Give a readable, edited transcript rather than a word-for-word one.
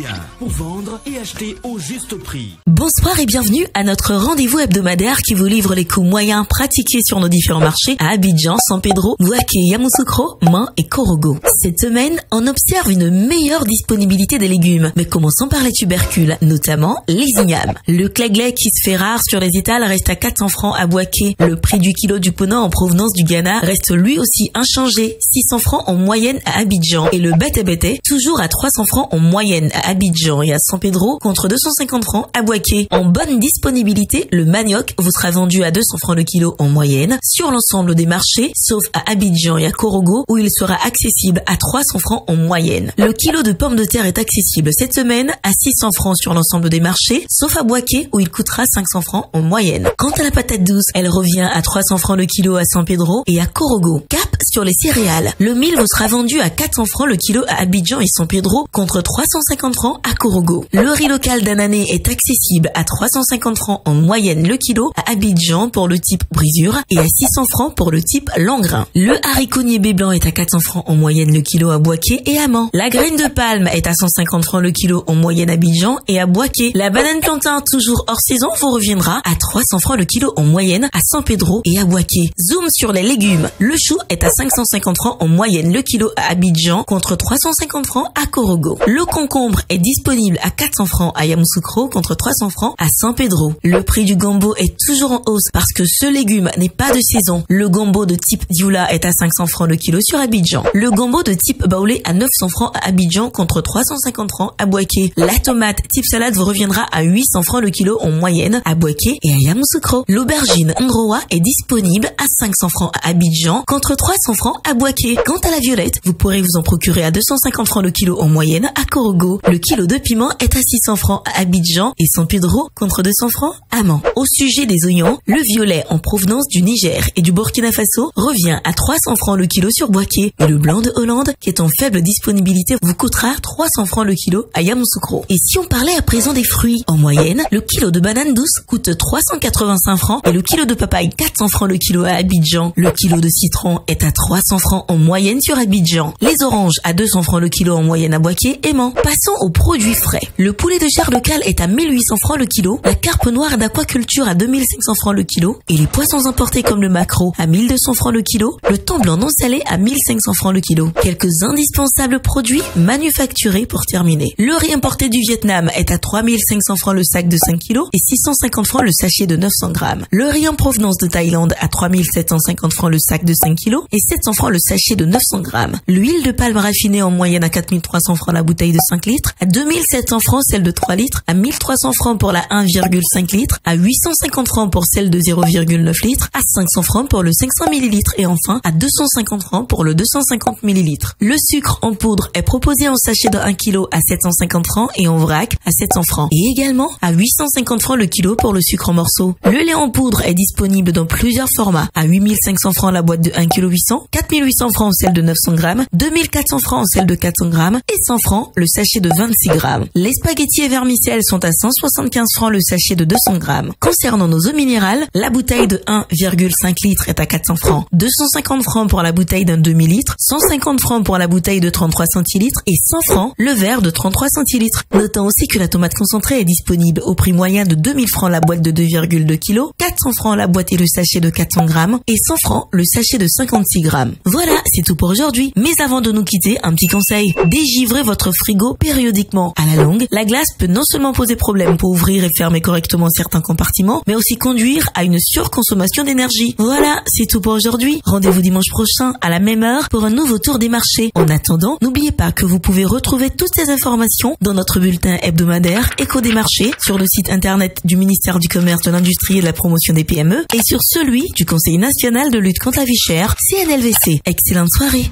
bien pour vendre et acheter au juste prix. Bonsoir et bienvenue à notre rendez-vous hebdomadaire qui vous livre les coûts moyens pratiqués sur nos différents marchés à Abidjan, San Pedro, Bouaké, Yamoussoukro, Man et Korogo. Cette semaine, on observe une meilleure disponibilité des légumes, mais commençons par les tubercules, notamment les ignames. Le claglais qui se fait rare sur les étals reste à 400 francs à Bouaké. Le prix du kilo du ponant en provenance du Ghana reste lui aussi inchangé, 600 francs en moyenne à Abidjan. Et le bête toujours à 300 francs en moyenne à Abidjan et à San Pedro contre 250 francs à Bouaké. En bonne disponibilité, le manioc vous sera vendu à 200 francs le kilo en moyenne sur l'ensemble des marchés, sauf à Abidjan et à Korogo où il sera accessible à 300 francs en moyenne. Le kilo de pommes de terre est accessible cette semaine à 600 francs sur l'ensemble des marchés, sauf à Bouaké où il coûtera 500 francs en moyenne. Quant à la patate douce, elle revient à 300 francs le kilo à San Pedro et à Korogo. Cap sur les céréales. Le mil vous sera vendu à 400 francs le kilo à Abidjan et San Pedro contre 350 francs à Korogo. Le riz local d'Anané est accessible à 350 francs en moyenne le kilo à Abidjan pour le type brisure et à 600 francs pour le type langrin. Le haricot niébé blanc est à 400 francs en moyenne le kilo à Bouaké et à Man. La graine de palme est à 150 francs le kilo en moyenne à Abidjan et à Bouaké. La banane plantain toujours hors saison vous reviendra à 300 francs le kilo en moyenne à San Pedro et à Bouaké. Zoom sur les légumes. Le chou est à 550 francs en moyenne le kilo à Abidjan contre 350 francs à Korogo. Le concombre est disponible à 400 francs à Yamoussoukro contre 300 francs à San Pedro. Le prix du gombo est toujours en hausse parce que ce légume n'est pas de saison. Le gombo de type dioula est à 500 francs le kilo sur Abidjan. Le gombo de type baoulé à 900 francs à Abidjan contre 350 francs à Bouaké. La tomate type salade vous reviendra à 800 francs le kilo en moyenne à Bouaké et à Yamoussoukro. L'aubergine Ngroa est disponible à 500 francs à Abidjan contre 300 francs à Bouaké. Quant à la violette, vous pourrez vous en procurer à 250 francs le kilo en moyenne à Korogo. Le kilo de piment est à 600 francs à Abidjan et San Pedro contre 200 francs à Man. Au sujet des oignons, le violet en provenance du Niger et du Burkina Faso revient à 300 francs le kilo sur Bouaké et le blanc de Hollande qui est en faible disponibilité vous coûtera 300 francs le kilo à Yamoussoukro. Et si on parlait à présent des fruits, en moyenne, le kilo de banane douce coûte 385 francs et le kilo de papaye 400 francs le kilo à Abidjan. Le kilo de citron est à 300 francs en moyenne sur Abidjan. Les oranges à 200 francs le kilo en moyenne à Bouaké et Man. Passons aux produits frais. Le poulet de chair locale est à 1800 francs le kilo, la carpe noire d'aquaculture à 2500 francs le kilo et les poissons importés comme le maquereau à 1200 francs le kilo, le thon blanc non salé à 1500 francs le kilo. Quelques indispensables produits manufacturés pour terminer. Le riz importé du Vietnam est à 3500 francs le sac de 5 kilos et 650 francs le sachet de 900 grammes. Le riz en provenance de Thaïlande à 3750 francs le sac de 5 kilos et 700 francs le sachet de 900 grammes. L'huile de palme raffinée en moyenne à 4300 francs la bouteille de 5 litres, à 2700 francs celle de 3 litres, à 1300 francs pour la 1,5 litres, à 850 francs pour celle de 0,9 litres, à 500 francs pour le 500 ml et enfin à 250 francs pour le 250 ml. Le sucre en poudre est proposé en sachet de 1 kg à 750 francs et en vrac à 700 francs et également à 850 francs le kilo pour le sucre en morceaux. Le lait en poudre est disponible dans plusieurs formats, à 8500 francs la boîte de 1 kg 800, 4800 francs celle de 900 grammes, 2400 francs celle de 400 grammes et 100 francs le sachet de 26 grammes. Les spaghettis et vermicelles sont à 175 francs le sachet de 200 grammes. Concernant nos eaux minérales, la bouteille de 1,5 litres est à 400 francs, 250 francs pour la bouteille d'un demi-litre, 150 francs pour la bouteille de 33 centilitres et 100 francs le verre de 33 centilitres. Notons aussi que la tomate concentrée est disponible au prix moyen de 2000 francs la boîte de 2,2 kg, 400 francs la boîte et le sachet de 400 grammes et 100 francs le sachet de 56 grammes. Voilà, c'est tout pour aujourd'hui. Mais avant de nous quitter, un petit conseil. Dégivrez votre frigo périodiquement. À la longue, la glace peut non seulement poser problème pour ouvrir et fermer correctement certains compartiments, mais aussi conduire à une surconsommation d'énergie. Voilà, c'est tout pour aujourd'hui. Rendez-vous dimanche prochain à la même heure pour un nouveau tour des marchés. En attendant, n'oubliez pas que vous pouvez retrouver toutes ces informations dans notre bulletin hebdomadaire Écho des marchés sur le site internet du ministère du Commerce, de l'Industrie et de la Promotion des PME et sur celui du Conseil national de lutte contre la vie chère, CNLVC. Excellente soirée.